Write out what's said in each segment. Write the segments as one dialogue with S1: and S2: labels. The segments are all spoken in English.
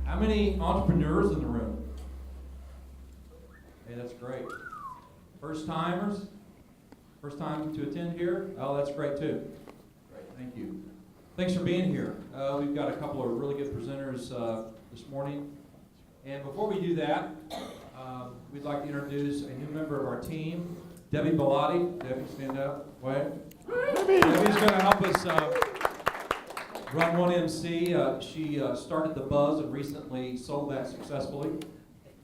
S1: How many entrepreneurs in the room? Hey, that's great. First timers? First time to attend here? Oh, that's great too. Great, thank you. Thanks for being here. We've got a couple of really good presenters this morning. And before we do that, we'd like to introduce a new member of our team, Debbie Bellotti. Debbie, stand up. Wait. Debbie's going to help us run 1MC. She started the Buzz and recently sold that successfully,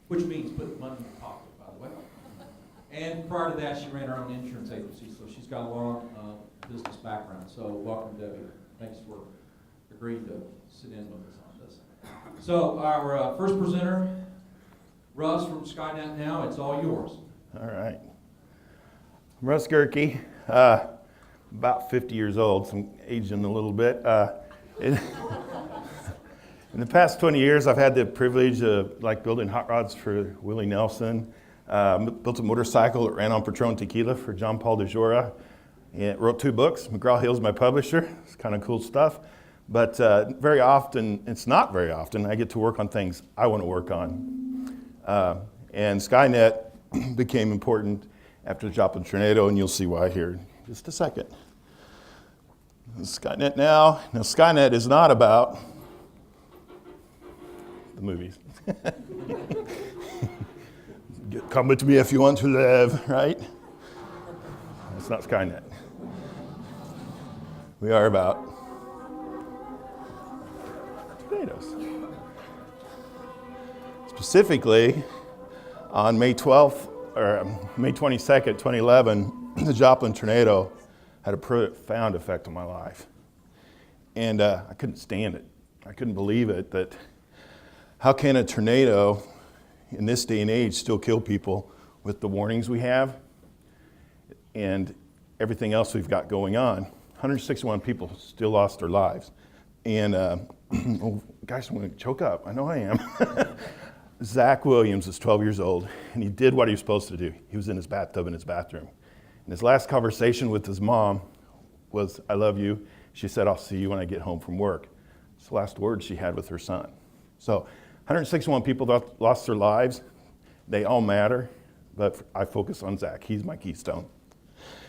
S1: which means put money in the pocket, by the way. And prior to that, she ran her own insurance agency, so she's got a long business background. So welcome, Debbie. Thanks for agreeing to sit in with us on this. So our first presenter, Russ from Skynet Now, it's all yours.
S2: All right. I'm Russ Gerke, about 50 years old, so I'm aging a little bit. In the past 20 years, I've had the privilege of building hot rods for Willie Nelson. Built a motorcycle that ran on Patron tequila for John Paul DeJora. And wrote 2 books. McGraw-Hill's my publisher. It's kind of cool stuff. But very often, it's not very often, I get to work on things I want to work on. And Skynet became important after the Joplin tornado, and you'll see why here in just a second. Skynet Now. Now, Skynet is not about the movies. Come with me if you want to live, right? That's not Skynet. We are about tornadoes. Specifically, on May 12th, or May 22nd, 2011, the Joplin tornado had a profound effect on my life. And I couldn't stand it. I couldn't believe it, that how can a tornado in this day and age still kill people with the warnings we have and everything else we've got going on. 161 people still lost their lives. And, oh, guys, I'm going to choke up. I know I am. Zach Williams is 12 years old, and he did what he was supposed to do. He was in his bathtub in his bathroom. And his last conversation with his mom was, "I love you." She said, "I'll see you when I get home from work." It's the last words she had with her son. So 161 people lost their lives. They all matter, but I focus on Zach. He's my keystone.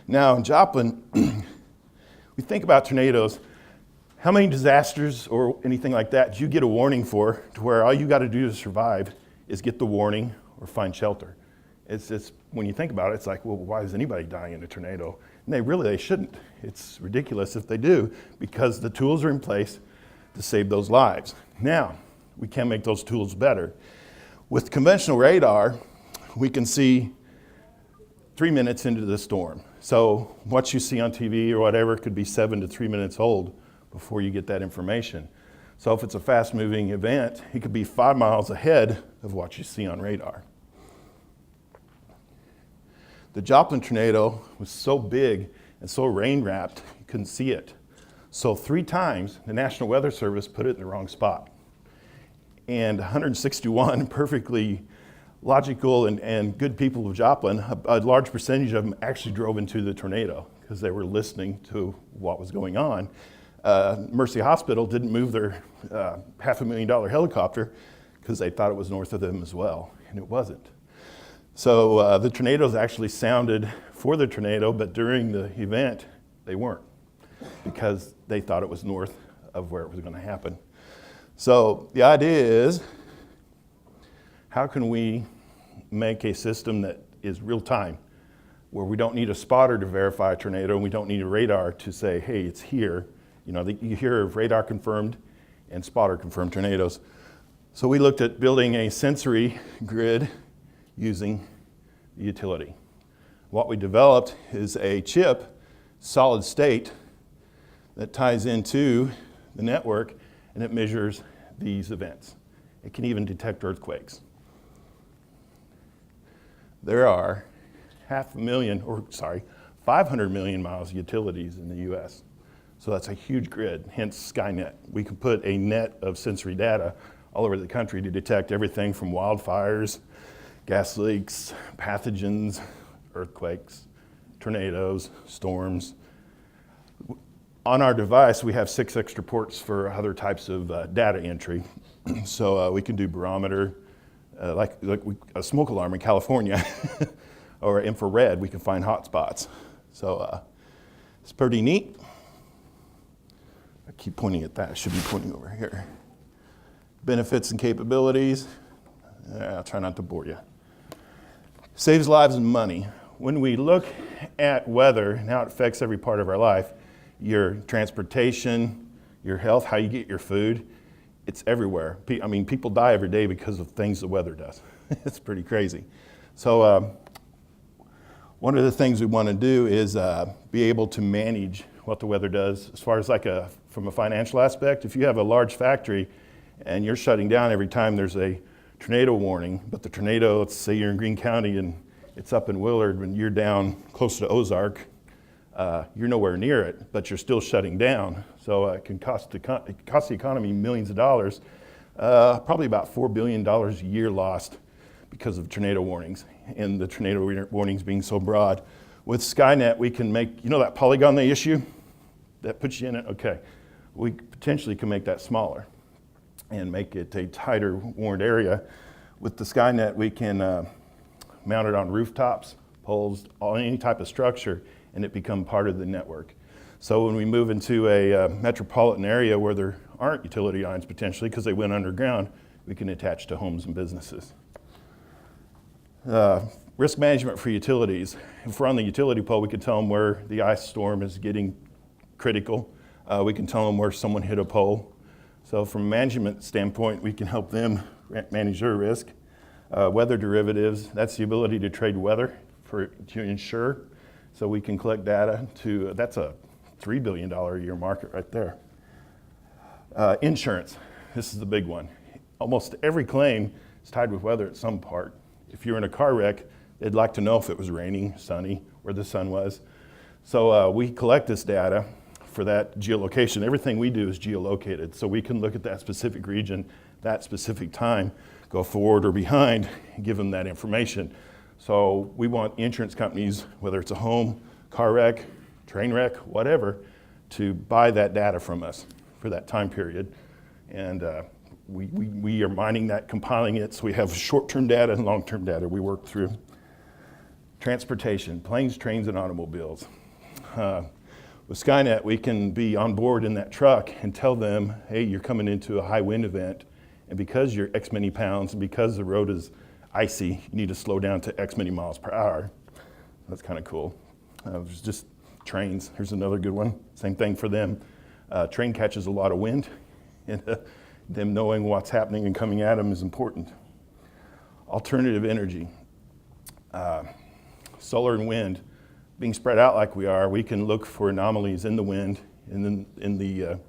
S2: Now, in Joplin, we think about tornadoes. How many disasters or anything like that did you get a warning for, to where all you got to do to survive is get the warning or find shelter? It's just, when you think about it, it's like, well, why is anybody dying in a tornado? And they shouldn't. It's ridiculous if they do, because the tools are in place to save those lives. Now, we can make those tools better. With conventional radar, we can see 3 minutes into the storm. So what you see on TV or whatever could be 7 to 3 minutes old before you get that information. So if it's a fast-moving event, it could be 5 miles ahead of what you see on radar. The Joplin tornado was so big and so rain-wrapped, you couldn't see it. So 3 times, the National Weather Service put it in the wrong spot. And 161 perfectly logical and good people of Joplin, a large percentage of them actually drove into the tornado because they were listening to what was going on. Mercy Hospital didn't move their $500,000 helicopter because they thought it was north of them as well, and it wasn't. So the tornadoes actually sounded for the tornado, but during the event, they weren't, because they thought it was north of where it was going to happen. So the idea is, how can we make a system that is real time, where we don't need a spotter to verify a tornado, and we don't need a radar to say, hey, it's here. You know, you hear of radar confirmed and spotter confirmed tornadoes. So we looked at building a sensory grid using the utility. What we developed is a chip, solid state, that ties into the network, and it measures these events. It can even detect earthquakes. There are 500 million miles of utilities in the US. So that's a huge grid, hence Skynet. We can put a net of sensory data all over the country to detect everything from wildfires, gas leaks, pathogens, earthquakes, tornadoes, storms. On our device, we have 6 extra ports for other types of data entry. So we can do barometer, a smoke alarm in California, or infrared, we can find hot spots. So it's pretty neat. I keep pointing at that, I should be pointing over here. Benefits and capabilities, I'll try not to bore you. Saves lives and money. When we look at weather and how it affects every part of our life, your transportation, your health, how you get your food, it's everywhere. I mean, people die every day because of things the weather does. It's pretty crazy. So one of the things we want to do is be able to manage what the weather does as far as from a financial aspect. If you have a large factory and you're shutting down every time there's a tornado warning, but the tornado, let's say you're in Greene County and it's up in Willard when you're down close to Ozark, you're nowhere near it, but you're still shutting down. So it can cost the economy millions of dollars, probably about $4 billion a year lost because of tornado warnings, and the tornado warnings being so broad. With Skynet, we can make, that polygon they issue? That puts you in it? Okay. We potentially can make that smaller and make it a tighter warned area. With the Skynet, we can mount it on rooftops, poles, any type of structure, and it become part of the network. So when we move into a metropolitan area where there aren't utility lines potentially because they went underground, we can attach to homes and businesses. Risk management for utilities. If we're on the utility pole, we can tell them where the ice storm is getting critical. We can tell them where someone hit a pole. So from a management standpoint, we can help them manage their risk. Weather derivatives, that's the ability to trade weather to insure. So we can collect data that's a $3 billion a year market right there. Insurance, this is the big one. Almost every claim is tied with weather at some part. If you're in a car wreck, they'd like to know if it was raining, sunny, where the sun was. So we collect this data for that geolocation. Everything we do is geolocated, so we can look at that specific region, that specific time, go forward or behind, and give them that information. So we want insurance companies, whether it's a home, car wreck, train wreck, whatever, to buy that data from us for that time period. And we are mining that, compiling it, so we have short-term data and long-term data we work through. Transportation, planes, trains, and automobiles. With Skynet, we can be on board in that truck and tell them, hey, you're coming into a high wind event, and because you're X many pounds, and because the road is icy, you need to slow down to X many miles per hour. That's kind of cool. There's just trains. Here's another good one. Same thing for them. Train catches a lot of wind, and them knowing what's happening and coming at them is important. Alternative energy. Solar and wind. Being spread out like we are, we can look for anomalies in the wind, in the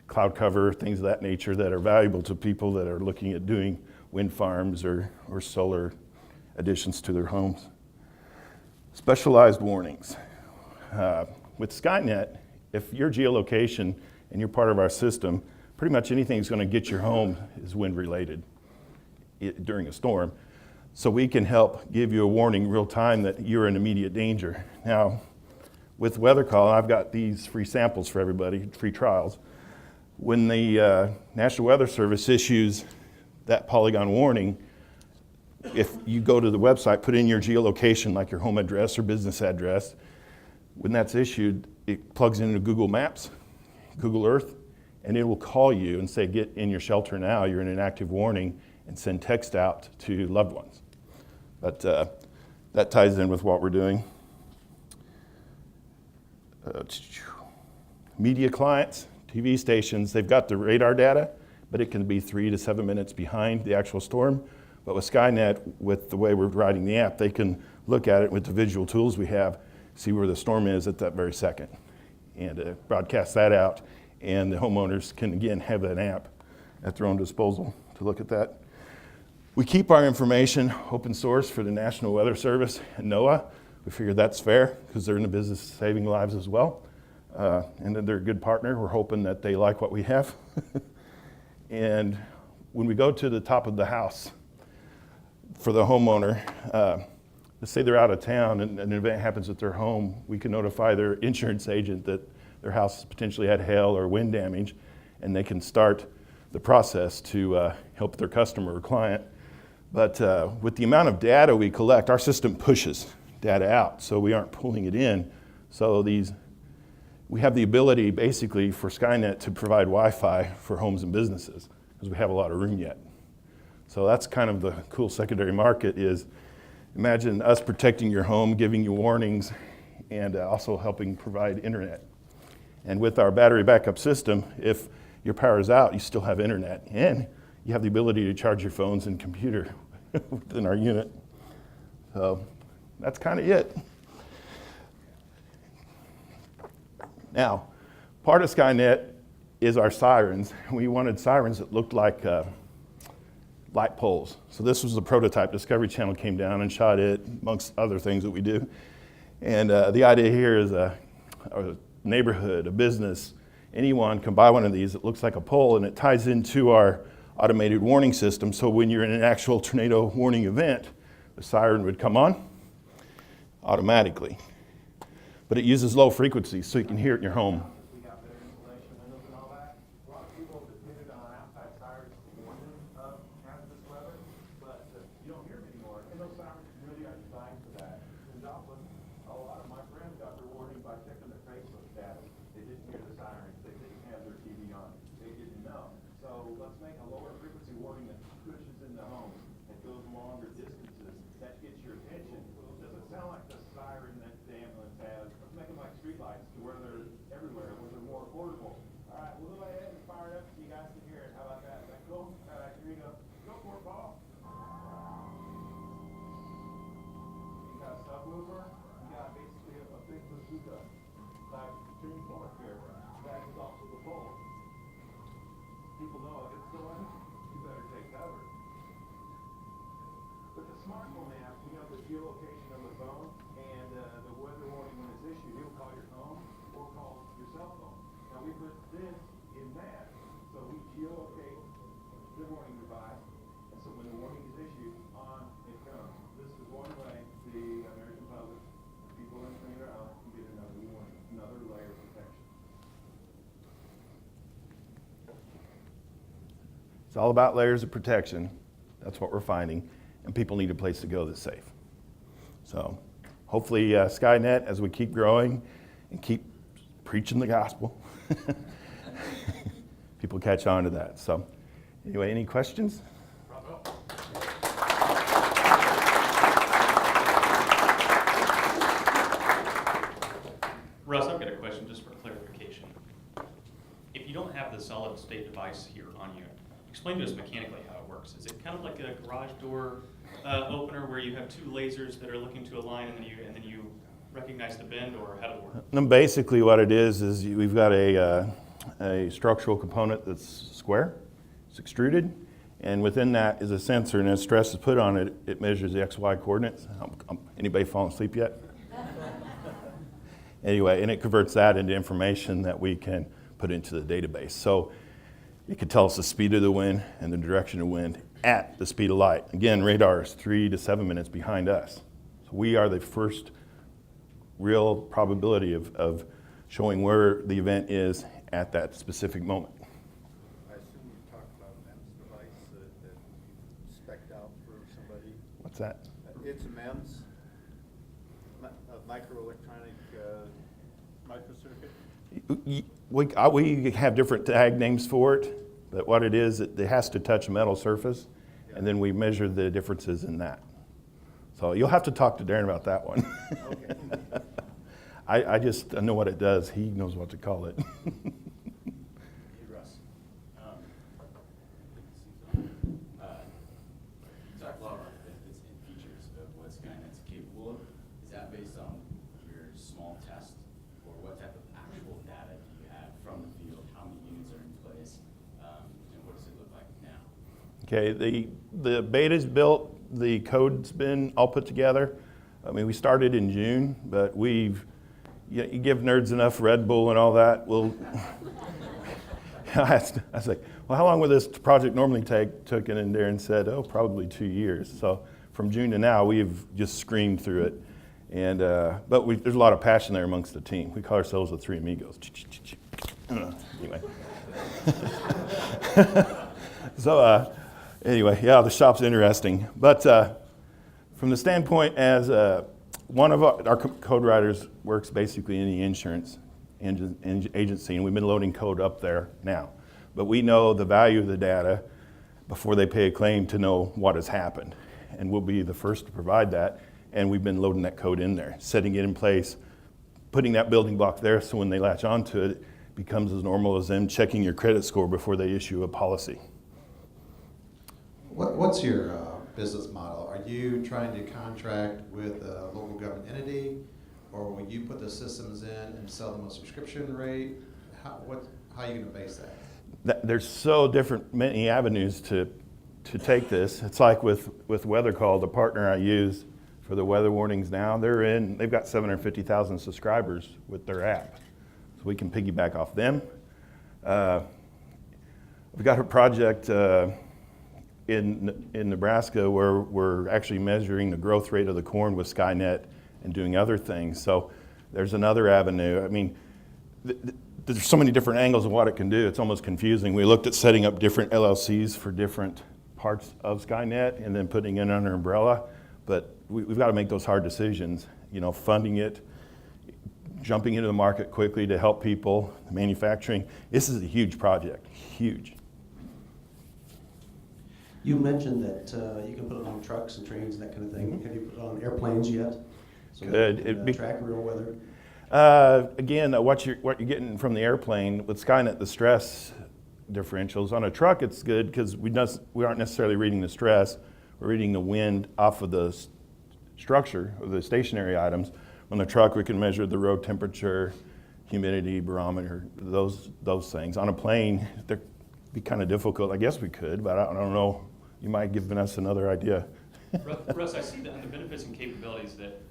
S2: cloud cover, things of that nature that are valuable to people that are looking at doing wind farms or solar additions to their homes. Specialized warnings. With Skynet, if your geolocation and you're part of our system, pretty much anything that's going to get your home is wind related during a storm. So we can help give you a warning real time that you're in immediate danger. Now, with Weather Call, I've got these free samples for everybody, free trials. When the National Weather Service issues that polygon warning, if you go to the website, put in your geolocation, like your home address or business address, when that's issued, it plugs into Google Maps, Google Earth, and it will call you and say, get in your shelter now, you're in an active warning, and send text out to loved ones. But that ties in with what we're doing. Media clients, TV stations, they've got the radar data, but it can be 3 to 7 minutes behind the actual storm. But with Skynet, with the way we're writing the app, they can look at it with the visual tools we have, see where the storm is at that very second, and broadcast that out. And the homeowners can, again, have that app at their own disposal to look at that. We keep our information open source for the National Weather Service and NOAA. We figure that's fair because they're in the business of saving lives as well. And then they're a good partner. We're hoping that they like what we have. And when we go to the top of the house for the homeowner, let's say they're out of town and an event happens at their home, we can notify their insurance agent that their house potentially had hail or wind damage, and they can start the process to help their customer or client. But with the amount of data we collect, our system pushes data out, so we aren't pulling it in. So we have the ability basically for Skynet to provide Wi-Fi for homes and businesses, because we have a lot of room yet. So that's kind of the cool secondary market is, imagine us protecting your home, giving you warnings, and also helping provide internet. And with our battery backup system, if your power is out, you still have internet, and you have the ability to charge your phones and computer within our unit. So that's kind of it. Now, part of Skynet is our sirens. We wanted sirens that looked like light poles. So this was the prototype. Discovery Channel came down and shot it, amongst other things that we do. And the idea here is a neighborhood, a business, anyone can buy one of these. It looks like a pole, and it ties into our automated warning system. So when you're in an actual tornado warning event, the siren would come on automatically. But it uses low frequencies, so you can hear it in your home.
S3: We got better insulation, windows and all that. A lot of people depended on outside sirens to warn them of hazardous weather, but you don't hear them anymore. And those sirens really are designed for that. In Joplin, a lot of my friends got their warning by checking their Facebook status. They didn't hear the sirens. They didn't have their TV on. They didn't know. So let's make a lower frequency warning that pushes in the home, that goes longer distances, that gets your attention. It doesn't sound like the siren that the ambulance has. Let's make them like streetlights to where they're everywhere, where they're more affordable. All right, we'll go ahead and fire it up so you guys can hear it. How about that? Is that cool? All right, here you go. Go for it, Paul. You got a subwoofer. You got basically a big bazooka like tuning fork here. That is also the pole. People know if it's going, you better take cover. With the smartphone app, we have the geolocation of the phone and the weather warning when it's issued. It'll call your home or call your cell phone. Now we put this in that, so we geolocate the warning device, and so when the warning is issued, on it comes. This is one way the American public, the people in their house, can get another warning, another layer of protection.
S2: It's all about layers of protection. That's what we're finding. And people need a place to go that's safe. So hopefully Skynet, as we keep growing and keep preaching the gospel, people catch on to that. So anyway, any questions?
S4: Russ, I've got a question just for clarification. If you don't have the solid state device here on you, explain to us mechanically how it works. Is it kind of like a garage door opener where you have two lasers that are looking to align and then you recognize the bend, or how does it work?
S2: And basically what it is we've got a structural component that's square, it's extruded, and within that is a sensor, and as stress is put on it, it measures the XY coordinates. Anybody falling asleep yet? Anyway, and it converts that into information that we can put into the database. So it could tell us the speed of the wind and the direction of wind at the speed of light. Again, radar is 3 to 7 minutes behind us. So we are the first real probability of showing where the event is at that specific moment.
S5: I assume you talked about a MEMS device that you spec'd out for somebody.
S2: What's that?
S5: It's a MEMS, a microelectronic microcircuit.
S2: We have different tag names for it, but what it is, it has to touch a metal surface, and then we measure the differences in that. So you'll have to talk to Darren about that one.
S5: Okay.
S2: I just know what it does. He knows what to call it.
S6: Hey, Russ. You talked a lot about benefits and features of what Skynet's capable of. Is that based on your small test, or what type of actual data do you have from the field? How many units are in place, and what does it look like now?
S2: Okay, the beta's built, the code's been all put together. I mean, we started in June, but you give nerds enough Red Bull and all that, I was like, well, how long will this project normally take? Took it in there and said, oh, probably 2 years. So from June to now, we've just screamed through it. And, but there's a lot of passion there amongst the team. We call ourselves the Three Amigos. Anyway. So anyway, yeah, the shop's interesting. But from the standpoint as one of our code writers works basically in the insurance agency, and we've been loading code up there now. But we know the value of the data before they pay a claim to know what has happened. And we'll be the first to provide that. And we've been loading that code in there, setting it in place, putting that building block there so when they latch onto it, it becomes as normal as them checking your credit score before they issue a policy.
S7: What's your business model? Are you trying to contract with a local government entity, or will you put the systems in and sell them a subscription rate? How are you going to base that?
S2: There's so different, many avenues to take this. It's like with Weather Call, the partner I use for the weather warnings now, they've got 750,000 subscribers with their app. So we can piggyback off them. We've got a project in Nebraska where we're actually measuring the growth rate of the corn with Skynet and doing other things. So there's another avenue. I mean, there's so many different angles of what it can do. It's almost confusing. We looked at setting up different LLCs for different parts of Skynet and then putting it under umbrella. But we've got to make those hard decisions, funding it, jumping into the market quickly to help people, manufacturing. This is a huge project, huge.
S8: You mentioned that you can put it on trucks and trains and that kind of thing. Have you put it on airplanes yet? So
S2: Good.
S8: that you can, track real weather?
S2: Again, what you're getting from the airplane, with Skynet, the stress differentials. On a truck, it's good because we aren't necessarily reading the stress. We're reading the wind off of the structure of the stationary items. On the truck, we can measure the road temperature, humidity, barometer, those things. On a plane, they're be kind of difficult. I guess we could, but I don't know. You might have given us another idea.
S4: Russ, I see that under benefits and capabilities that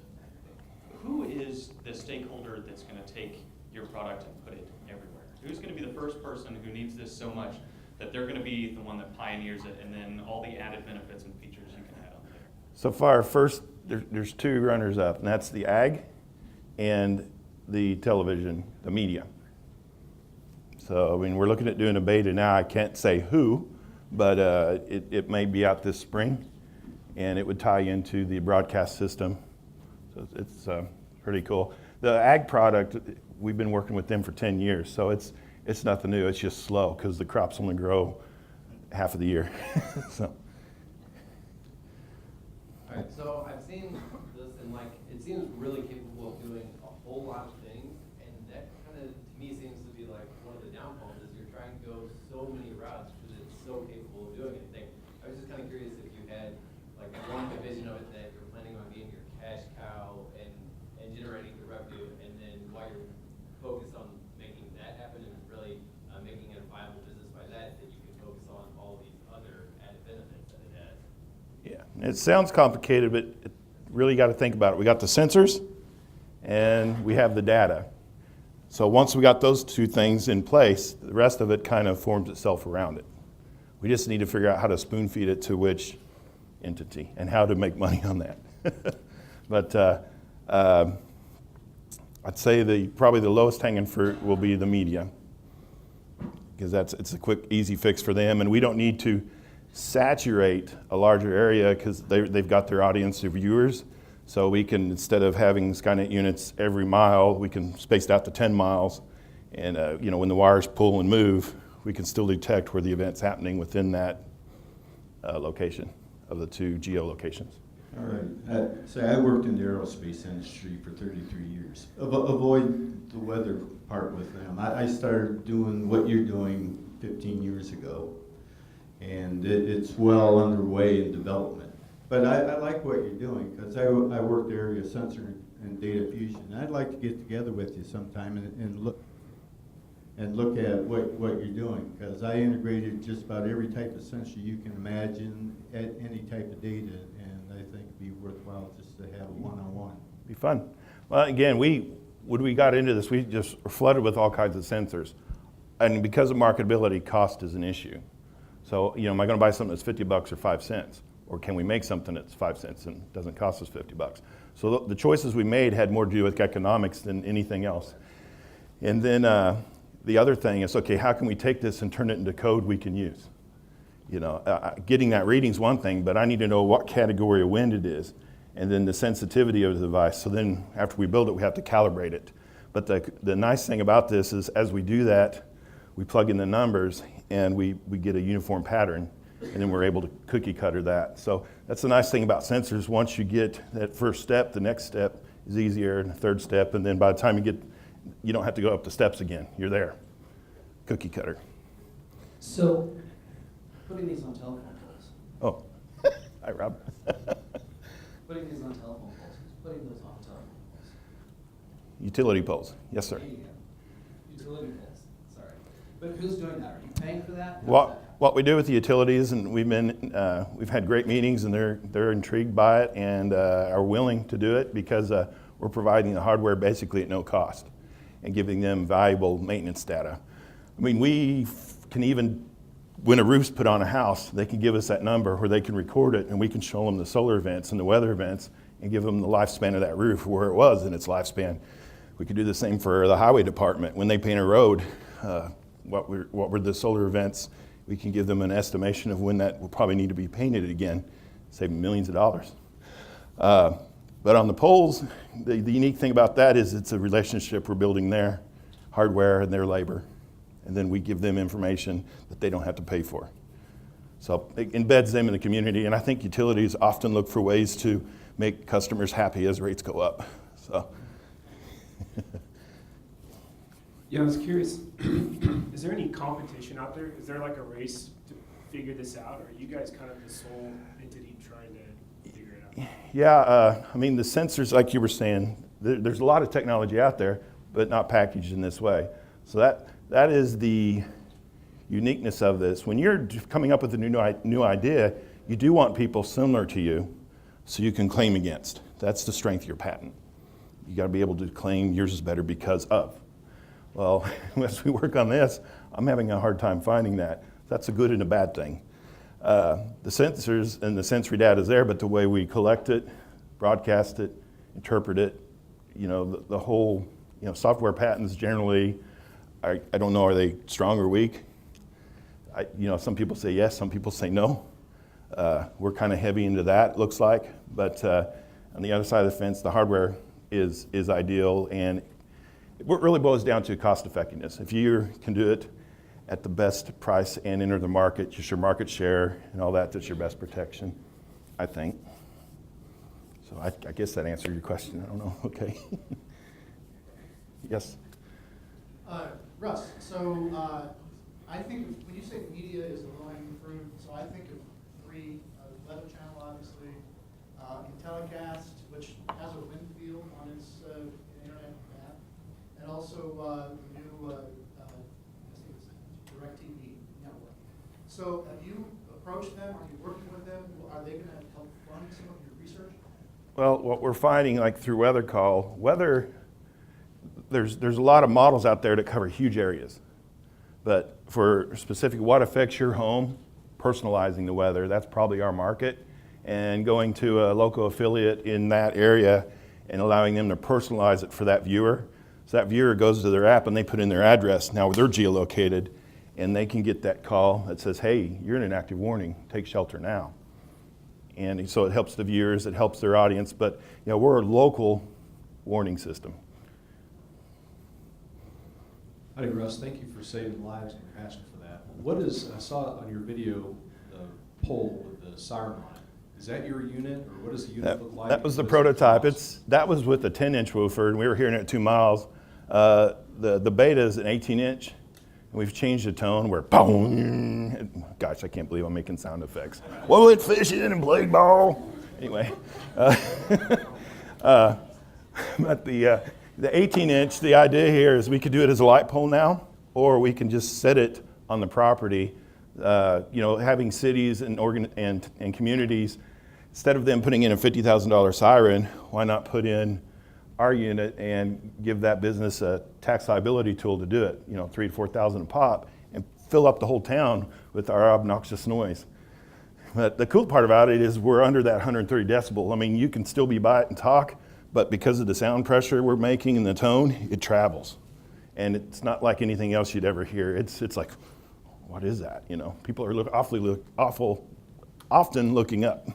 S4: who is the stakeholder that's going to take your product and put it everywhere? Who's going to be the first person who needs this so much that they're going to be the one that pioneers it, and then all the added benefits and features you can add on there?
S2: So far, first, there's two runners up, and that's the ag and the television, the media. So, I mean, we're looking at doing a beta now. I can't say who, but it may be out this spring, and it would tie into the broadcast system. So it's pretty cool. The ag product, we've been working with them for 10 years, so it's nothing new. It's just slow because the crops only grow half of the year. So.
S9: All right, so I've seen this, and it seems really capable of doing a whole lot of things, and that kind of, to me, seems to be like one of the downfalls is you're trying to go so many routes because it's so capable of doing anything. I was just kind of curious if you had one division of it that you're planning on being your cash cow and generating the revenue, and then while you're focused on making that happen and really making it a viable business by that you can focus on all these other added benefits that it has.
S2: Yeah, it sounds complicated, but really got to think about it. We got the sensors and we have the data. So once we got those two things in place, the rest of it kind of forms itself around it. We just need to figure out how to spoon feed it to which entity and how to make money on that. But I'd say probably the lowest hanging fruit will be the media, because it's a quick, easy fix for them, and we don't need to saturate a larger area because they've got their audience of viewers. So we can, instead of having Skynet units every mile, we can space it out to 10 miles. And when the wires pull and move, we can still detect where the event's happening within that location of the two geolocations.
S5: All right. So I worked in the aerospace industry for 33 years. Avoid the weather part with them. I started doing what you're doing 15 years ago, and it's well underway in development. But I like what you're doing because I worked area sensor and data fusion. I'd like to get together with you sometime and look at what you're doing, because I integrated just about every type of sensor you can imagine at any type of data, and I think it'd be worthwhile just to have a one-on-one.
S2: Be fun. Well, again, when we got into this, we just were flooded with all kinds of sensors. And because of marketability, cost is an issue. So, am I going to buy something that's $50 or 5 cents? Or can we make something that's 5 cents and doesn't cost us $50? So the choices we made had more to do with economics than anything else. And then the other thing is, okay, how can we take this and turn it into code we can use? You know, getting that reading's one thing, but I need to know what category of wind it is, and then the sensitivity of the device. So then after we build it, we have to calibrate it. But the nice thing about this is as we do that, we plug in the numbers and we get a uniform pattern, and then we're able to cookie cutter that. So that's the nice thing about sensors. Once you get that first step, the next step is easier, and the third step, and then by the time you don't have to go up the steps again. You're there. Cookie cutter.
S10: So, putting these on telephone poles.
S2: Oh, hi, Rob.
S10: Putting these on telephone poles. Putting those on telephone poles.
S2: Utility poles. Yes, sir.
S10: There you go. Utility poles. Sorry. But who's doing that? Are you paying for that?
S2: What we do with the utilities, and we've had great meetings, and they're intrigued by it and are willing to do it because we're providing the hardware basically at no cost and giving them valuable maintenance data. I mean, we can even, when a roof's put on a house, they can give us that number where they can record it, and we can show them the solar events and the weather events and give them the lifespan of that roof, where it was in its lifespan. We could do the same for the highway department. When they paint a road, what were the solar events? We can give them an estimation of when that will probably need to be painted again, saving millions of dollars. But on the poles, the unique thing about that is it's a relationship we're building their hardware and their labor, and then we give them information that they don't have to pay for. So it embeds them in the community, and I think utilities often look for ways to make customers happy as rates go up. So.
S11: Yeah, I was curious, is there any competition out there? Is there like a race to figure this out, or are you guys kind of the sole entity trying to figure it out?
S2: Yeah, I mean, the sensors, like you were saying, there's a lot of technology out there, but not packaged in this way. So that is the uniqueness of this. When you're coming up with a new idea, you do want people similar to you so you can claim against. That's the strength of your patent. You got to be able to claim yours is better because of. Well, as we work on this, I'm having a hard time finding that. That's a good and a bad thing. The sensors and the sensory data is there, but the way we collect it, broadcast it, interpret it, you know, the whole, you know, software patents generally, I don't know, are they strong or weak? You know, some people say yes, some people say no. We're kind of heavy into that, it looks like, but on the other side of the fence, the hardware is ideal, and it really boils down to cost effectiveness. If you can do it at the best price and enter the market, just your market share and all that, that's your best protection, I think. So I guess that answered your question. I don't know. Okay. Yes?
S12: Russ, so I think when you say media is a low-hanging fruit, so I think of three, Weather Channel, obviously, IntelliCast, which has a wind field on its internet app, and also the new, I think it's DirecTV network. So have you approached them? Are you working with them? Are they going to help fund some of your research?
S2: Well, what we're finding, like through Weather Call, there's a lot of models out there that cover huge areas. But for specific what affects your home, personalizing the weather, that's probably our market. And going to a local affiliate in that area and allowing them to personalize it for that viewer. So that viewer goes to their app and they put in their address. Now they're geolocated and they can get that call that says, hey, you're in an active warning, take shelter now. And so it helps the viewers, it helps their audience, but you know, we're a local warning system.
S13: Howdy, Russ. Thank you for saving lives and your passion for that. What is, I saw on your video, the pole with the siren on it. Is that your unit, or what does the unit look like?
S2: That was the
S13: What is
S2: prototype.
S13: cost?
S2: That was with a 10-inch woofer, and we were hearing it at 2 miles. The beta is an 18-inch, and we've changed the tone where boom. Gosh, I can't believe I'm making sound effects. Well, it fishing and played ball. Anyway, but the 18-inch, the idea here is we could do it as a light pole now, or we can just set it on the property. You know, having cities and communities, instead of them putting in a $50,000 siren, why not put in our unit and give that business a tax liability tool to do it? You know, $3,000 to $4,000 a pop, and fill up the whole town with our obnoxious noise. But the cool part about it is we're under that 130 decibel. I mean, you can still be by it and talk, but because of the sound pressure we're making and the tone, it travels. And it's not like anything else you'd ever hear. It's like, what is that? You know, people are often looking up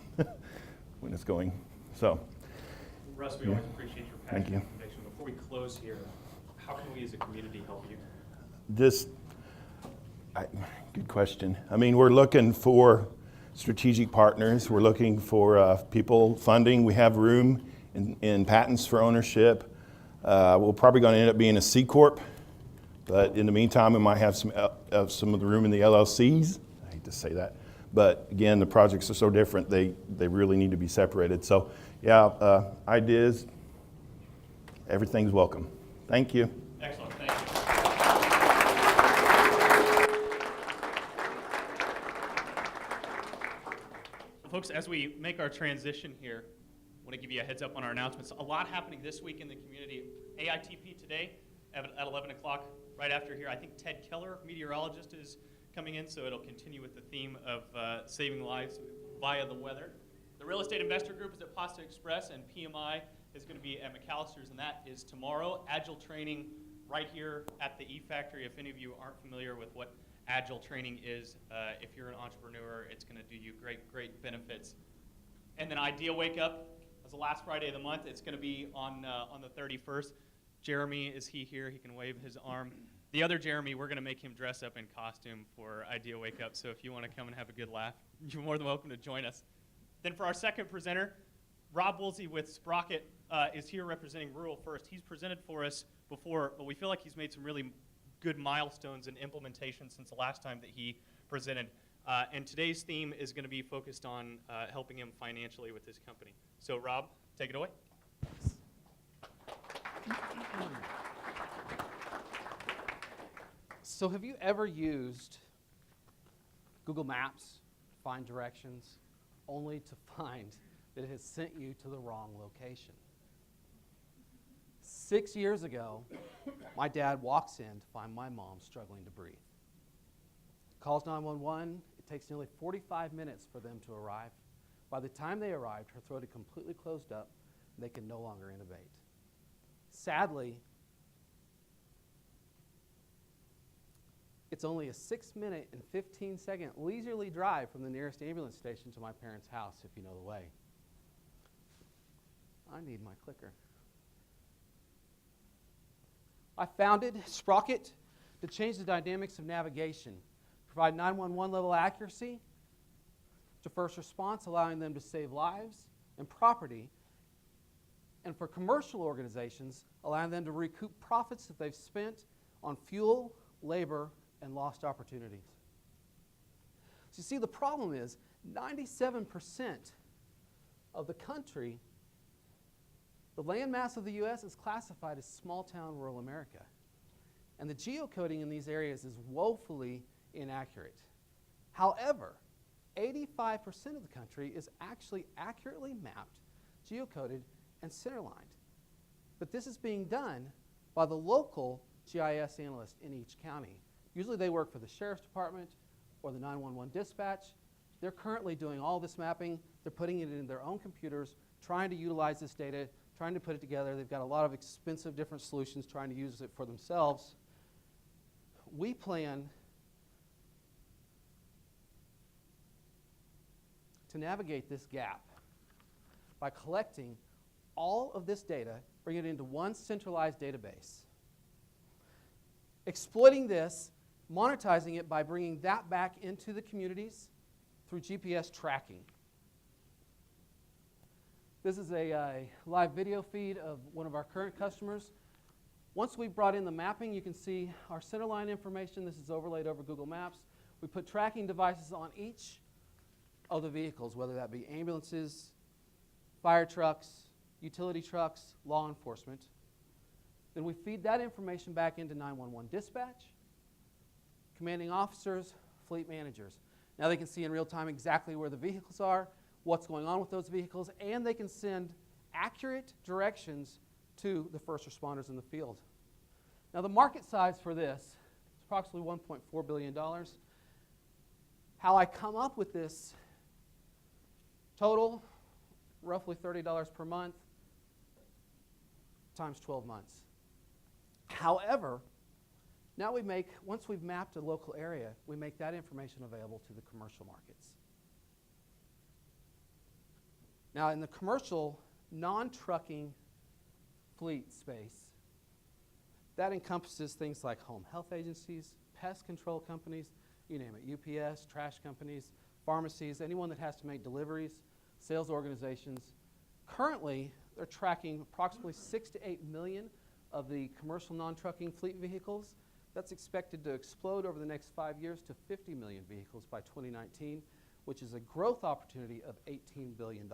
S2: when it's going. So,
S4: Russ, we always appreciate your passion
S2: Thank you.
S4: and conviction. Before we close here, how can we as a community help you?
S2: Good question. I mean, we're looking for strategic partners. We're looking for people funding. We have room in patents for ownership. We're probably going to end up being a C Corp, but in the meantime, we might have some of the room in the LLCs. I hate to say that, but again, the projects are so different, they really need to be separated. So, yeah, ideas, everything's welcome. Thank you.
S4: Excellent, thank you. Folks, as we make our transition here, I want to give you a heads up on our announcements. A lot happening this week in the community. AITP today at 11 o'clock, right after here. I think Ted Keller, meteorologist, is coming in, so it'll continue with the theme of saving lives via the weather. The Real Estate Investor Group is at Pasta Express, and PMI is going to be at McAllister's, and that is tomorrow. Agile training right here at the E-Factory. If any of you aren't familiar with what Agile training is, if you're an entrepreneur, it's going to do you great benefits. And then Idea Wake Up, as the last Friday of the month, it's going to be on the 31st. Jeremy, is he here? He can wave his arm. The other Jeremy, we're going to make him dress up in costume for Idea Wake Up, so if you want to come and have a good laugh, you're more than welcome to join us. Then for our second presenter, Rob Woolsey with Sprocket is here representing Rural First. He's presented for us before, but we feel like he's made some really good milestones in implementation since the last time that he presented. And today's theme is going to be focused on helping him financially with his company. So Rob, take it away.
S10: So have you ever used Google Maps to find directions only to find that it has sent you to the wrong location? 6 years ago, my dad walks in to find my mom struggling to breathe. Calls 911. It takes nearly 45 minutes for them to arrive. By the time they arrived, her throat had completely closed up, and they could no longer intubate. Sadly, it's only a 6-minute and 15-second leisurely drive from the nearest ambulance station to my parents' house, if you know the way. I need my clicker. I founded Sprocket to change the dynamics of navigation, provide 911 level accuracy to first response, allowing them to save lives and property, and for commercial organizations, allowing them to recoup profits that they've spent on fuel, labor, and lost opportunities. So you see, the problem is 97% of the country, the landmass of the U.S. is classified as small-town rural America. And the geocoding in these areas is woefully inaccurate. However, 85% of the country is actually accurately mapped, geocoded, and centerlined. But this is being done by the local GIS analyst in each county. Usually they work for the Sheriff's Department or the 911 dispatch. They're currently doing all this mapping. They're putting it in their own computers, trying to utilize this data, trying to put it together. They've got a lot of expensive different solutions trying to use it for themselves. We plan to navigate this gap by collecting all of this data, bring it into one centralized database. Exploiting this, monetizing it by bringing that back into the communities through GPS tracking. This is a live video feed of one of our current customers. Once we brought in the mapping, you can see our centerline information. This is overlaid over Google Maps. We put tracking devices on each of the vehicles, whether that be ambulances, fire trucks, utility trucks, law enforcement. Then we feed that information back into 911 dispatch, commanding officers, fleet managers. Now they can see in real time exactly where the vehicles are, what's going on with those vehicles, and they can send accurate directions to the first responders in the field. Now the market size for this is approximately $1.4 billion. How I come up with this Total, roughly $30 per month times 12 months. However, now once we've mapped a local area, we make that information available to the commercial markets. Now, in the commercial, non-trucking fleet space, that encompasses things like home health agencies, pest control companies, you name it, UPS, trash companies, pharmacies, anyone that has to make deliveries, sales organizations. Currently, they're tracking approximately 6 to 8 million of the commercial non-trucking fleet vehicles. That's expected to explode over the next 5 years to 50 million vehicles by 2019, which is a growth opportunity of $18 billion.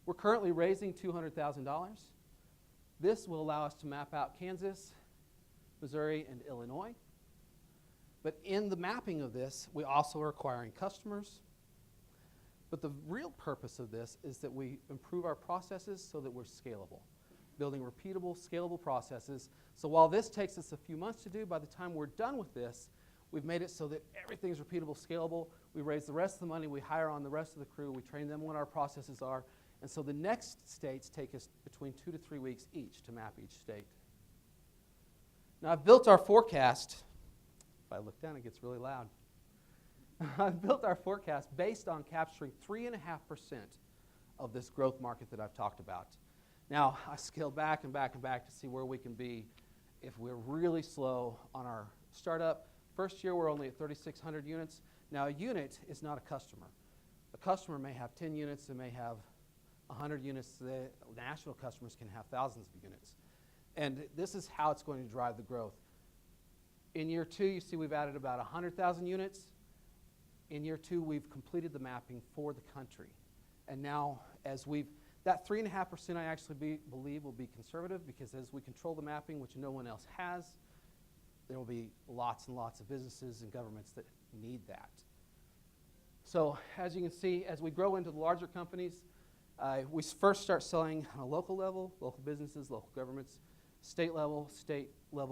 S10: We're currently raising $200,000. This will allow us to map out Kansas, Missouri, and Illinois. But in the mapping of this, we also are acquiring customers. But the real purpose of this is that we improve our processes so that we're scalable, building repeatable, scalable processes. So while this takes us a few months to do, by the time we're done with this, we've made it so that everything's repeatable, scalable. We raise the rest of the money, we hire on the rest of the crew, we train them what our processes are. And so the next states take us between 2 to 3 weeks each to map each state. Now I've built our forecast. If I look down, it gets really loud. I've built our forecast based on capturing 3.5% of this growth market that I've talked about. Now, I scaled back and back and back to see where we can be if we're really slow on our startup. First year, we're only at 3,600 units. Now, a unit is not a customer. A customer may have 10 units, they may have 100 units. The national customers can have thousands of units. And this is how it's going to drive the growth. In year 2, you see we've added about 100,000 units. In year 2, we've completed the mapping for the country. And now, that 3.5% I actually believe will be conservative, because as we control the mapping, which no one else has, there will be lots and lots of businesses and governments that need that. So as you can see, as we grow into the larger companies, we first start selling on a local level, local businesses, local governments, state level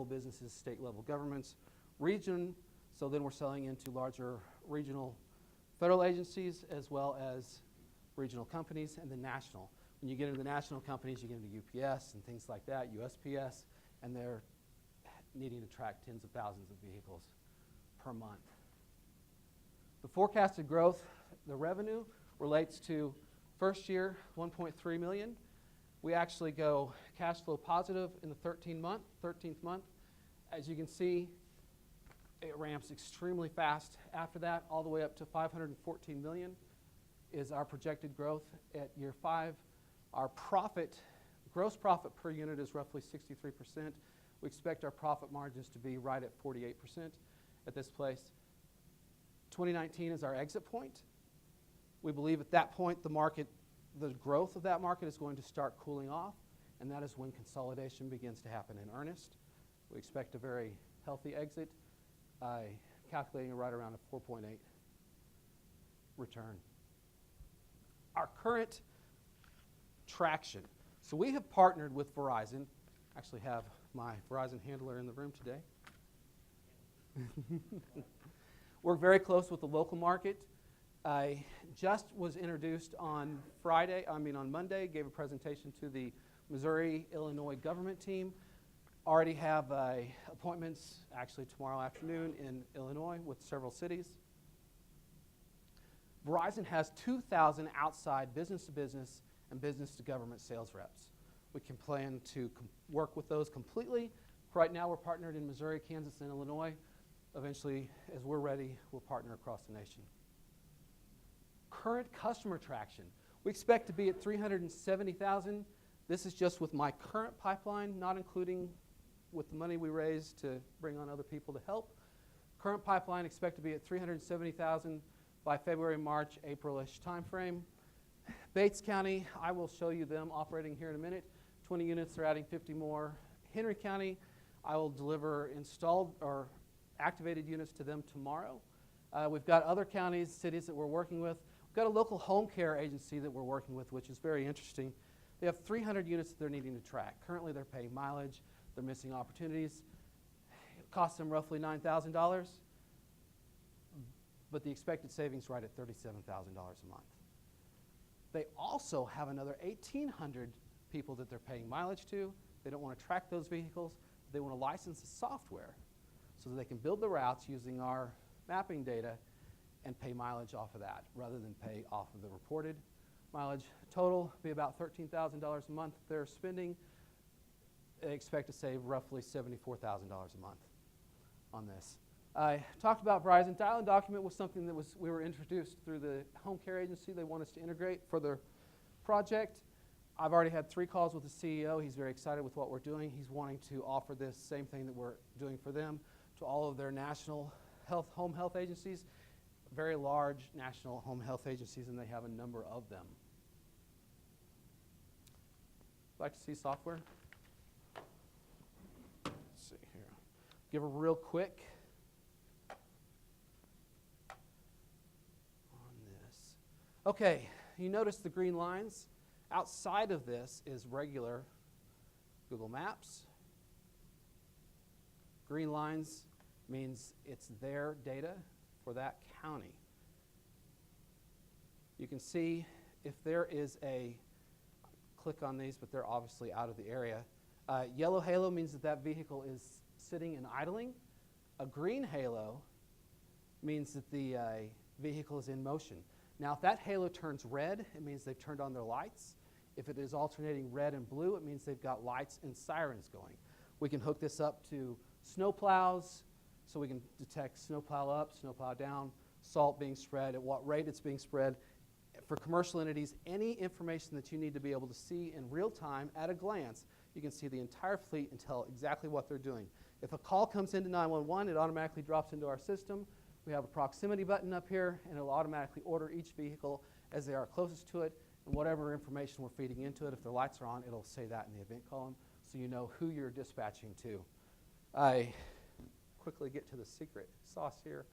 S10: businesses, state level governments, region, so then we're selling into larger regional federal agencies as well as regional companies, and then national. When you get into the national companies, you get into UPS and things like that, USPS, and they're needing to track tens of thousands of vehicles per month. The forecasted growth, the revenue, relates to first year, 1.3 million. We actually go cash flow positive in the 13th month. As you can see, it ramps extremely fast after that, all the way up to 514 million is our projected growth at year 5. Our gross profit per unit is roughly 63%. We expect our profit margins to be right at 48% at this place. 2019 is our exit point. We believe at that point the growth of that market is going to start cooling off, and that is when consolidation begins to happen in earnest. We expect a very healthy exit, calculating right around a 4.8 return. Our current traction. So we have partnered with Verizon. Actually have my Verizon handler in the room today. We're very close with the local market. I just was introduced on Monday, gave a presentation to the Missouri, Illinois government team. Already have appointments actually tomorrow afternoon in Illinois with several cities. Verizon has 2,000 outside business-to-business and business-to-government sales reps. We can plan to work with those completely. Right now we're partnered in Missouri, Kansas, and Illinois. Eventually, as we're ready, we'll partner across the nation. Current customer traction. We expect to be at 370,000. This is just with my current pipeline, not including with the money we raised to bring on other people to help. Current pipeline expect to be at 370,000 by February, March, April-ish timeframe. Bates County, I will show you them operating here in a minute. 20 units, they're adding 50 more. Henry County, I will deliver installed or activated units to them tomorrow. We've got other counties, cities that we're working with. We've got a local home care agency that we're working with, which is very interesting. They have 300 units that they're needing to track. Currently, they're paying mileage. They're missing opportunities. It costs them roughly $9,000. but the expected savings right at $37,000 a month. They also have another 1,800 people that they're paying mileage to. They don't want to track those vehicles. They want to license the software so that they can build the routes using our mapping data and pay mileage off of that rather than pay off of the reported mileage. Total be about $13,000 a month they're spending. They expect to save roughly $74,000 a month on this. I talked about Verizon. Dial and Document was something that we were introduced through the home care agency. They want us to integrate for their project. I've already had 3 calls with the CEO. He's very excited with what we're doing. He's wanting to offer this same thing that we're doing for them to all of their national home health agencies, very large national home health agencies, and they have a number of them. Like to see software? Let's see here. Give a real quick on this. Okay, you notice the green lines? Outside of this is regular Google Maps. Green lines means it's their data for that county. You can see if there is a, click on these, but they're obviously out of the area. Yellow halo means that that vehicle is sitting and idling. A green halo means that the vehicle is in motion. Now, if that halo turns red, it means they've turned on their lights. If it is alternating red and blue, it means they've got lights and sirens going. We can hook this up to snow plows, so we can detect snow plow up, snow plow down, salt being spread, at what rate it's being spread. For commercial entities, any information that you need to be able to see in real time at a glance, you can see the entire fleet and tell exactly what they're doing. If a call comes into 911, it automatically drops into our system. We have a proximity button up here, and it'll automatically order each vehicle as they are closest to it, and whatever information we're feeding into it, if their lights are on, it'll say that in the event column, so you know who you're dispatching to. I quickly get to the secret sauce here.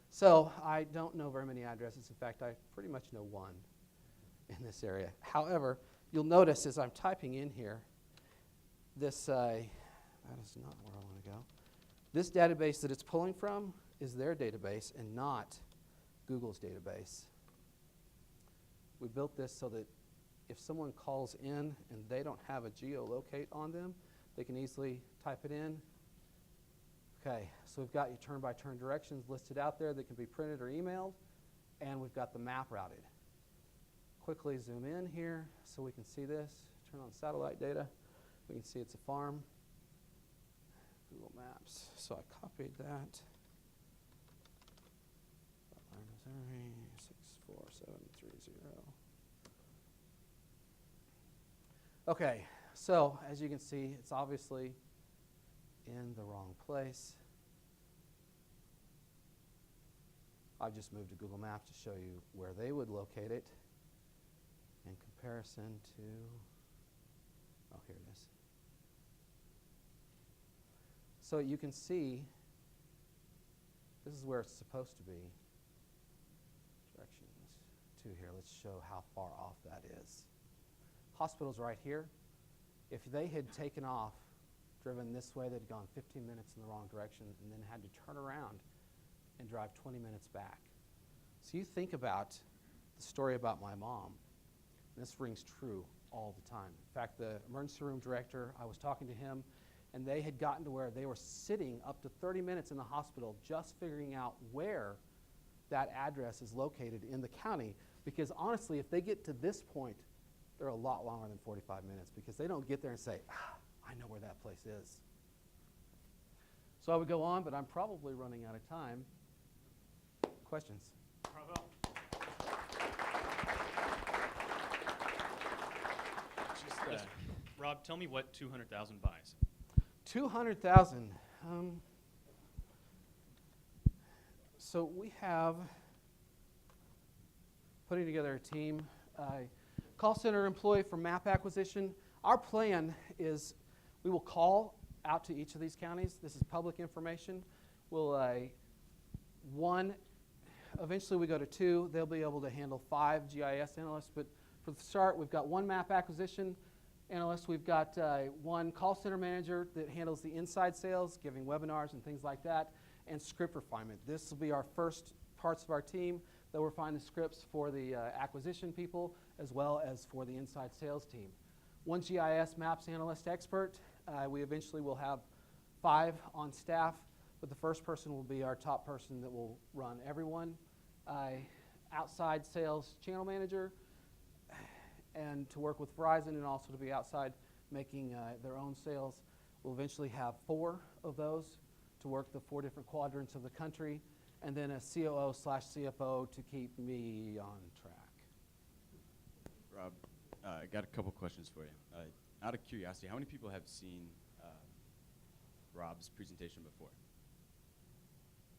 S10: So I don't know very many addresses. In fact, I pretty much know one in this area. However, you'll notice as I'm typing in here, this, that is not where I want to go. This database that it's pulling from is their database and not Google's database. We built this so that if someone calls in and they don't have a geolocate on them, they can easily type it in. Okay, so we've got your turn-by-turn directions listed out there that can be printed or emailed, and we've got the map routed. Quickly zoom in here so we can see this. Turn on satellite data. We can see it's a farm. Google Maps. So I copied that. Missouri 64730. Okay, so as you can see, it's obviously in the wrong place. I've just moved to Google Maps to show you where they would locate it in comparison to, oh, here it is. So you can see this is where it's supposed to be. Directions to here. Let's show how far off that is. Hospital's right here. If they had taken off, driven this way, they'd gone 15 minutes in the wrong direction and then had to turn around and drive 20 minutes back. So you think about the story about my mom. And this rings true all the time. In fact, the emergency room director, I was talking to him, and they had gotten to where they were sitting up to 30 minutes in the hospital just figuring out where that address is located in the county, because honestly, if they get to this point, they're a lot longer than 45 minutes because they don't get there and say, I know where that place is. So I would go on, but I'm probably running out of time. Questions?
S4: Bravo. Just, Rob, tell me what 200,000 buys.
S10: 200,000. So we have putting together a team, call center employee for map acquisition. Our plan is we will call out to each of these counties. This is public information. We'll, eventually we go to 2. They'll be able to handle 5 GIS analysts, but for the start, we've got 1 map acquisition. analysts, we've got one call center manager that handles the inside sales, giving webinars and things like that, and script refinement. This will be our first parts of our team that we're finding scripts for the acquisition people as well as for the inside sales team. One GIS maps analyst expert. We eventually will have 5 on staff, but the first person will be our top person that will run everyone. Outside sales channel manager, and to work with Verizon and also to be outside making their own sales. We'll eventually have 4 of those to work the 4 different quadrants of the country, and then a COO/CFO to keep me on track.
S6: Rob, I got a couple questions for you. Out of curiosity, how many people have seen Rob's presentation before?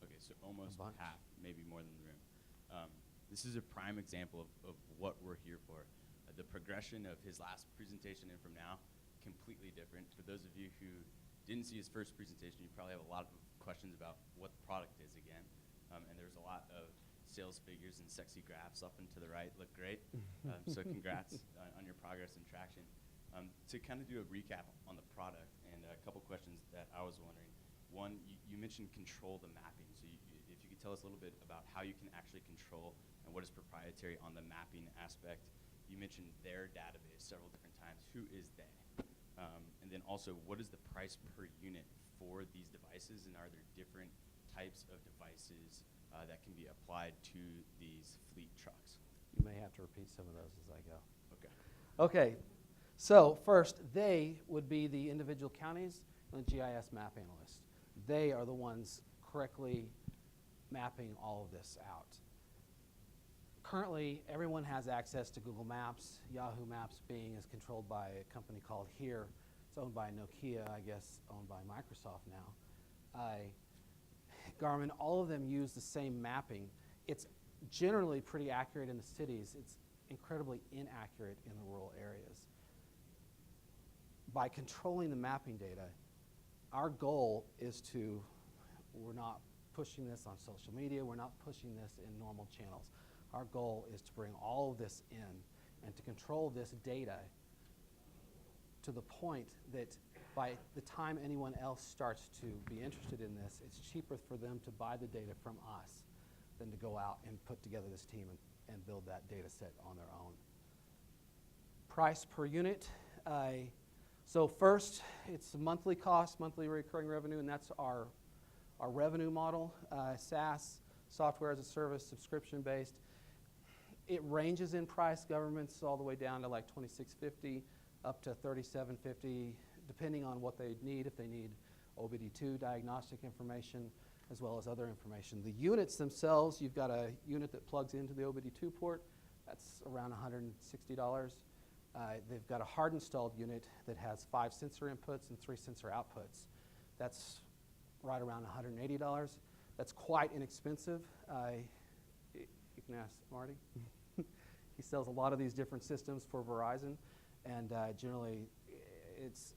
S6: Okay, so almost half, maybe more than the room. This is a prime example of what we're here for. The progression of his last presentation and from now, completely different. For those of you who didn't see his first presentation, you probably have a lot of questions about what the product is again. And there's a lot of sales figures and sexy graphs up and to the right, look great. So congrats on your progress and traction. To kind of do a recap on the product, and a couple questions that I was wondering. One, you mentioned control the mapping. So if you could tell us a little bit about how you can actually control and what is proprietary on the mapping aspect. You mentioned their database several different times. Who is they? And then also, what is the price per unit for these devices, and are there different types of devices that can be applied to these fleet trucks?
S10: You may have to repeat some of those as I go.
S6: Okay.
S10: Okay, so first, they would be the individual counties and the GIS map analyst. They are the ones correctly mapping all of this out. Currently, everyone has access to Google Maps. Yahoo Maps is controlled by a company called Here. It's owned by Nokia, I guess, owned by Microsoft now. Garmin, all of them use the same mapping. It's generally pretty accurate in the cities. It's incredibly inaccurate in the rural areas. By controlling the mapping data, our goal is to, we're not pushing this on social media, we're not pushing this in normal channels. Our goal is to bring all of this in and to control this data to the point that by the time anyone else starts to be interested in this, it's cheaper for them to buy the data from us than to go out and put together this team and build that data set on their own. Price per unit. So first, it's a monthly cost, monthly recurring revenue, and that's our revenue model, SaaS, software as a service, subscription-based. It ranges in price, governments all the way down to like $26.50 up to $37.50, depending on what they need, if they need OBD2 diagnostic information, as well as other information. The units themselves, you've got a unit that plugs into the OBD2 port, that's around $160. They've got a hard installed unit that has 5 sensor inputs and 3 sensor outputs. That's right around $180. That's quite inexpensive. You can ask Marty. He sells a lot of these different systems for Verizon, and generally it's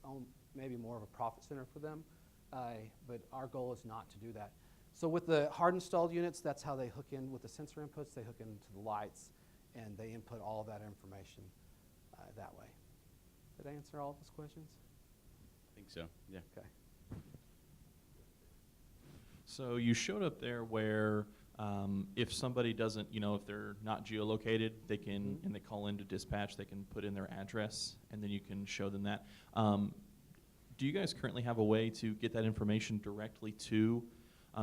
S10: maybe more of a profit center for them, but our goal is not to do that. So with the hard installed units, that's how they hook in with the sensor inputs. They hook into the lights, and they input all of that information that way. Did I answer all of those questions?
S6: I think so, yeah.
S10: Okay.
S14: So you showed up there where if somebody doesn't, if they're not geolocated, they can, and they call into dispatch, they can put in their address, and then you can show them that. Do you guys currently have a way to get that information directly to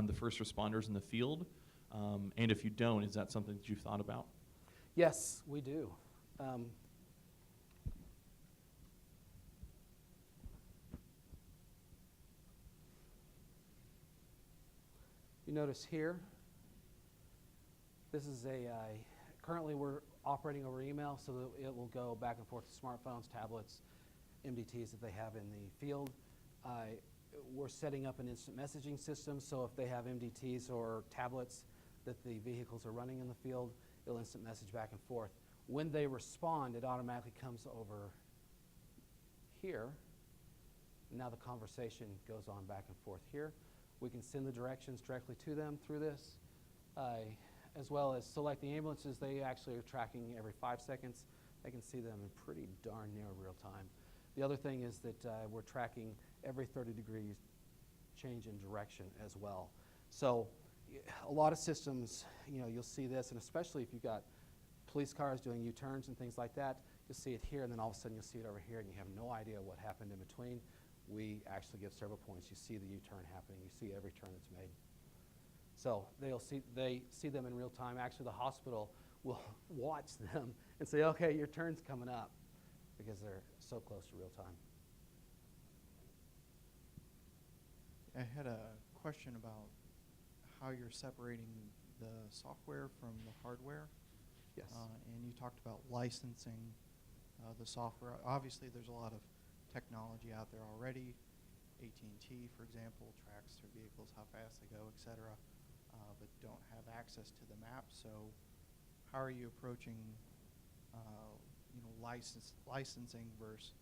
S14: the first responders in the field? And if you don't, is that something that you've thought about?
S10: Yes, we do. You notice here, this is currently we're operating over email, so that it will go back and forth to smartphones, tablets, MDTs that they have in the field. We're setting up an instant messaging system, so if they have MDTs or tablets that the vehicles are running in the field, it'll instant message back and forth. When they respond, it automatically comes over here. Now the conversation goes on back and forth here. We can send the directions directly to them through this, as well as, so like the ambulances, they actually are tracking every 5 seconds. They can see them in pretty darn near real time. The other thing is that we're tracking every 30 degrees change in direction as well. So a lot of systems, you'll see this, and especially if you've got police cars doing U-turns and things like that, you'll see it here, and then all of a sudden you'll see it over here, and you have no idea what happened in between. We actually give several points. You see the U-turn happening. You see every turn that's made. So they see them in real time. Actually, the hospital will watch them and say, okay, your turn's coming up, because they're so close to real time.
S15: I had a question about how you're separating the software from the hardware.
S10: Yes.
S15: And you talked about licensing the software. Obviously, there's a lot of technology out there already. AT&T, for example, tracks their vehicles, how fast they go, et cetera, but don't have access to the map. So how are you approaching licensing versus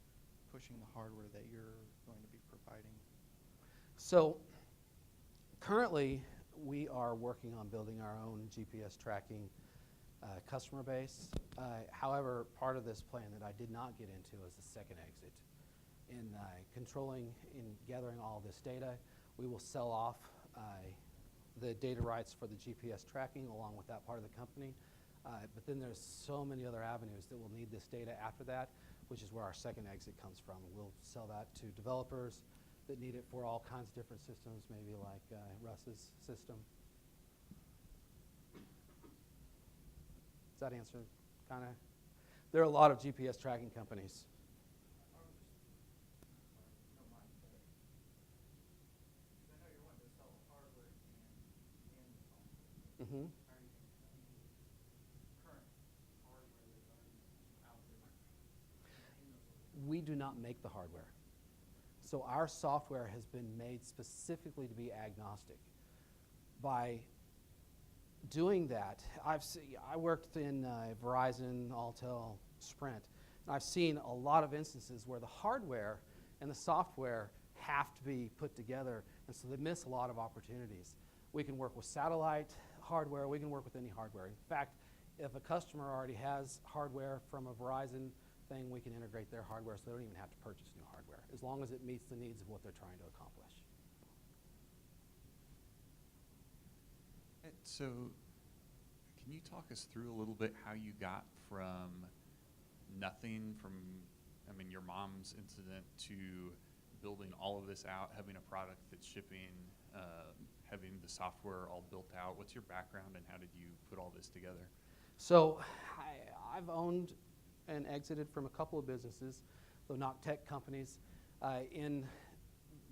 S15: pushing the hardware that you're going to be providing?
S10: So currently, we are working on building our own GPS tracking customer base. However, part of this plan that I did not get into is the second exit. In controlling, in gathering all this data, we will sell off the data rights for the GPS tracking along with that part of the company. But then there's so many other avenues that will need this data after that, which is where our second exit comes from. We'll sell that to developers that need it for all kinds of different systems, maybe like Russ's system. Does that answer kind of? There are a lot of GPS tracking companies. Mm-hmm. We do not make the hardware. So our software has been made specifically to be agnostic. By doing that, I worked in Verizon, Altel, Sprint, and I've seen a lot of instances where the hardware and the software have to be put together, and so they miss a lot of opportunities. We can work with satellite hardware. We can work with any hardware. In fact, if a customer already has hardware from a Verizon thing, we can integrate their hardware so they don't even have to purchase new hardware, as long as it meets the needs of what they're trying to accomplish.
S16: So, can you talk us through a little bit how you got from nothing, from, your mom's incident, to building all of this out, having a product that's shipping, having the software all built out? What's your background and how did you put all this together?
S10: So I've owned and exited from a couple of businesses, though not tech companies. In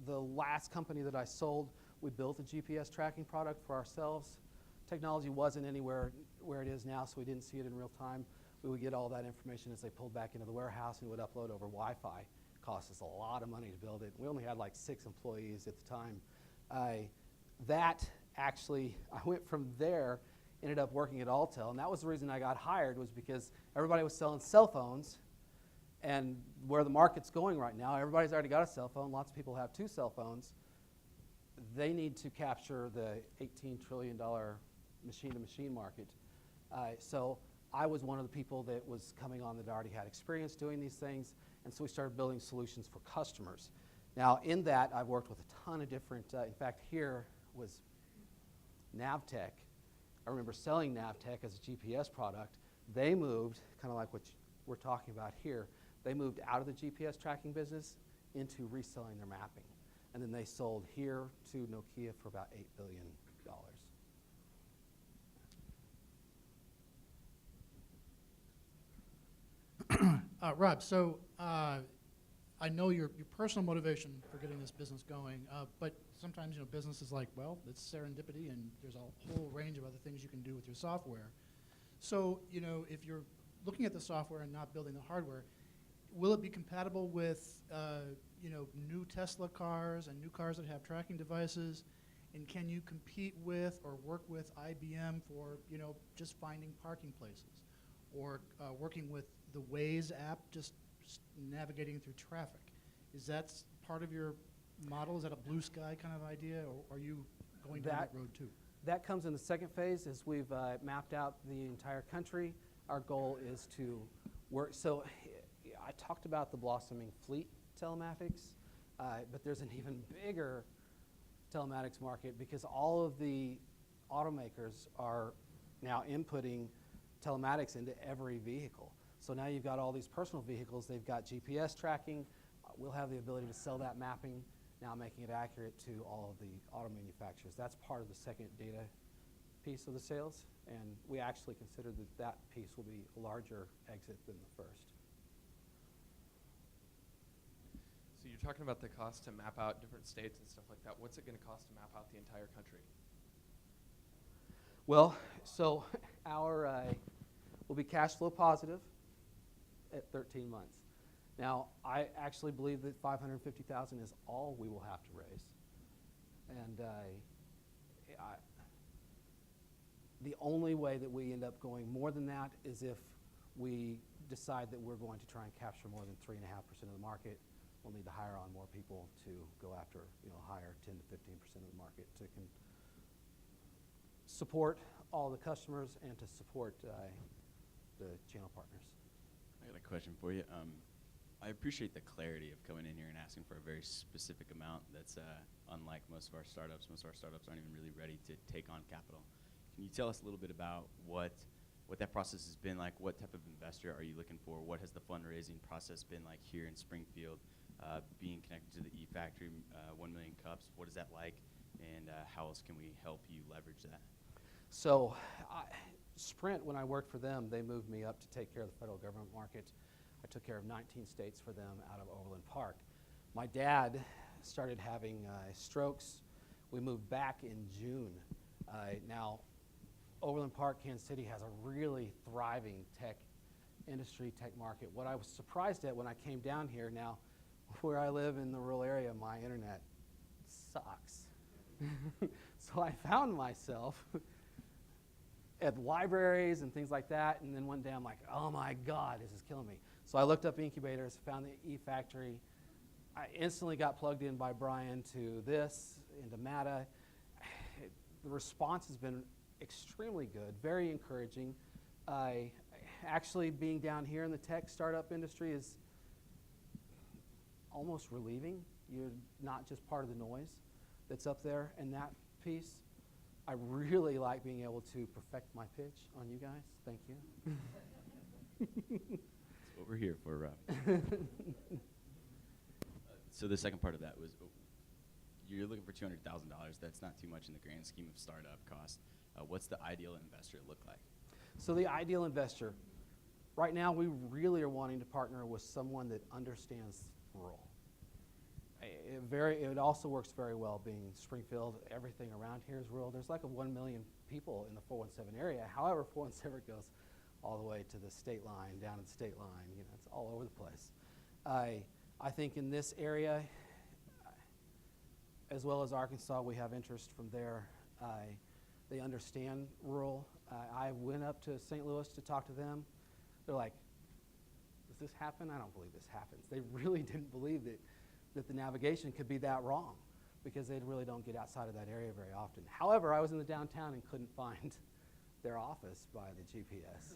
S10: the last company that I sold, we built a GPS tracking product for ourselves. Technology wasn't anywhere where it is now, so we didn't see it in real time. We would get all that information as they pulled back into the warehouse, and it would upload over Wi-Fi. It cost us a lot of money to build it. We only had like 6 employees at the time. I went from there, ended up working at Altel, and that was the reason I got hired, was because everybody was selling cell phones, and where the market's going right now, everybody's already got a cell phone. Lots of people have 2 cell phones. They need to capture the $18 trillion machine-to-machine market. So I was one of the people that was coming on that already had experience doing these things, and so we started building solutions for customers. Now, in that, I've worked with a ton of different, in fact, here was Navtech. I remember selling Navtech as a GPS product. They moved, kind of like what we're talking about here, they moved out of the GPS tracking business into reselling their mapping. And then they sold here to Nokia for about $8 billion.
S12: Rob, so I know your personal motivation for getting this business going, but sometimes business is like, well, it's serendipity, and there's a whole range of other things you can do with your software. So if you're looking at the software and not building the hardware, will it be compatible with new Tesla cars and new cars that have tracking devices? And can you compete with or work with IBM for just finding parking places, or working with the Waze app, just navigating through traffic? Is that part of your model? Is that a blue sky kind of idea, or are you going down that road too?
S10: That comes in the second phase, as we've mapped out the entire country. Our goal is to work. So I talked about the blossoming fleet telematics, but there's an even bigger telematics market because all of the automakers are now inputting telematics into every vehicle. So now you've got all these personal vehicles, they've got GPS tracking. We'll have the ability to sell that mapping, now making it accurate to all of the auto manufacturers. That's part of the second data piece of the sales, and we actually consider that that piece will be a larger exit than the first.
S17: So you're talking about the cost to map out different states and stuff like that. What's it going to cost to map out the entire country?
S10: Well, so our will be cash flow positive at 13 months. Now, I actually believe that $550,000 is all we will have to raise, and the only way that we end up going more than that is if we decide that we're going to try and capture more than 3.5% of the market. We'll need to hire on more people to go after, higher 10 to 15% of the market to support all the customers and to support the channel partners.
S6: I got a question for you. I appreciate the clarity of coming in here and asking for a very specific amount. That's unlike most of our startups. Most of our startups aren't even really ready to take on capital. Can you tell us a little bit about what that process has been like? What type of investor are you looking for? What has the fundraising process been like here in Springfield? Being connected to the E-Factory, 1 million cups, what is that like? And how else can we help you leverage that?
S10: So Sprint, when I worked for them, they moved me up to take care of the federal government market. I took care of 19 states for them out of Overland Park. My dad started having strokes. We moved back in June. Now, Overland Park, Kansas City has a really thriving tech industry, tech market. What I was surprised at when I came down here, now where I live in the rural area, my internet sucks. So I found myself at libraries and things like that, and then one day I'm like, oh my God, this is killing me. So I looked up incubators, found the E-Factory. I instantly got plugged in by Brian to this, into Mata. The response has been extremely good, very encouraging. Actually, being down here in the tech startup industry is almost relieving. You're not just part of the noise that's up there in that piece. I really like being able to perfect my pitch on you guys. Thank you.
S6: That's what we're here for, Rob. So the second part of that was, you're looking for $200,000. That's not too much in the grand scheme of startup cost. What's the ideal investor look like?
S10: So the ideal investor, right now we really are wanting to partner with someone that understands rural. It also works very well being Springfield. Everything around here is rural. There's like 1 million people in the 417 area. However, 417 goes all the way to the state line, down to the state line. It's all over the place. I think in this area, as well as Arkansas, we have interest from there. They understand rural. I went up to St. Louis to talk to them. They're like, does this happen? I don't believe this happens. They really didn't believe that the navigation could be that wrong because they really don't get outside of that area very often. However, I was in the downtown and couldn't find their office by the GPS.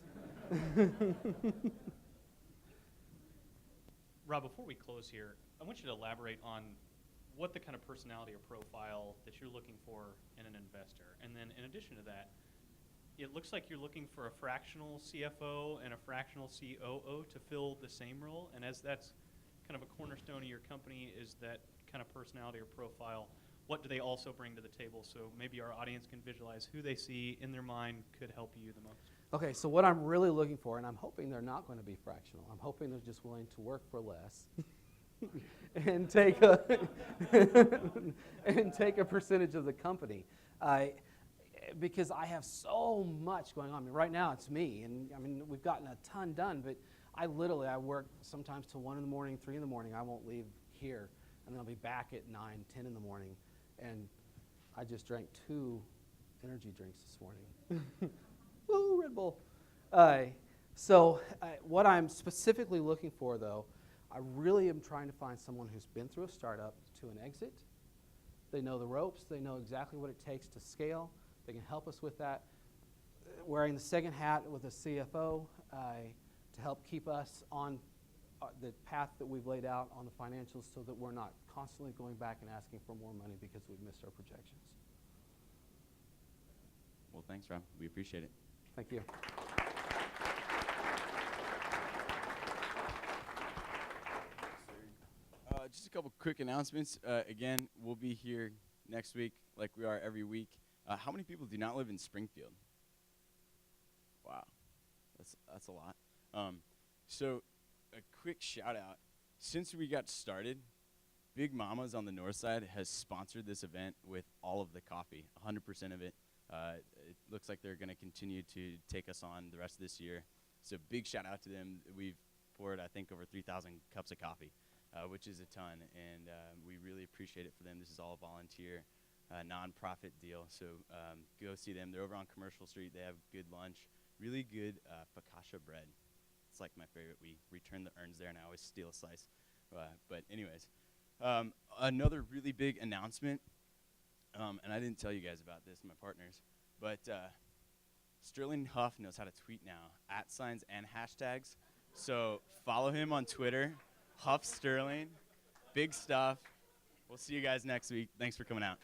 S4: Rob, before we close here, I want you to elaborate on what the kind of personality or profile that you're looking for in an investor. And then in addition to that, it looks like you're looking for a fractional CFO and a fractional COO to fill the same role. And as that's kind of a cornerstone of your company, is that kind of personality or profile, what do they also bring to the table? So maybe our audience can visualize who they see in their mind could help you the most.
S10: Okay, so what I'm really looking for, and I'm hoping they're not going to be fractional. I'm hoping they're just willing to work for less and take a percentage of the company. Because I have so much going on. I mean, right now it's me, and I mean we've gotten a ton done, but I work sometimes till 1 in the morning, 3 in the morning. I won't leave here, and then I'll be back at 9, 10 in the morning, and I just drank 2 energy drinks this morning. Woo, Red Bull. So what I'm specifically looking for, though, I really am trying to find someone who's been through a startup to an exit. They know the ropes. They know exactly what it takes to scale. They can help us with that. Wearing the second hat with a CFO to help keep us on the path that we've laid out on the financials so that we're not constantly going back and asking for more money because we've missed our projections.
S6: Well, thanks, Rob. We appreciate it.
S10: Thank you.
S6: Just a couple quick announcements. Again, we'll be here next week like we are every week. How many people do not live in Springfield? Wow, that's a lot. So a quick shout out. Since we got started, Big Mama's on the north side has sponsored this event with all of the coffee, 100% of it. It looks like they're going to continue to take us on the rest of this year. So big shout out to them. We've poured, I think, over 3,000 cups of coffee, which is a ton, and we really appreciate it for them. This is all a volunteer, nonprofit deal. So go see them. They're over on Commercial Street. They have good lunch, really good focaccia bread. It's like my favorite. We return the urns there, and I always steal a slice. But anyways, another really big announcement, and I didn't tell you guys about this, my partners, but Sterling Huff knows how to tweet now, @ and hashtags. So follow him on Twitter, Huff Sterling. Big stuff. We'll see you guys next week. Thanks for coming out.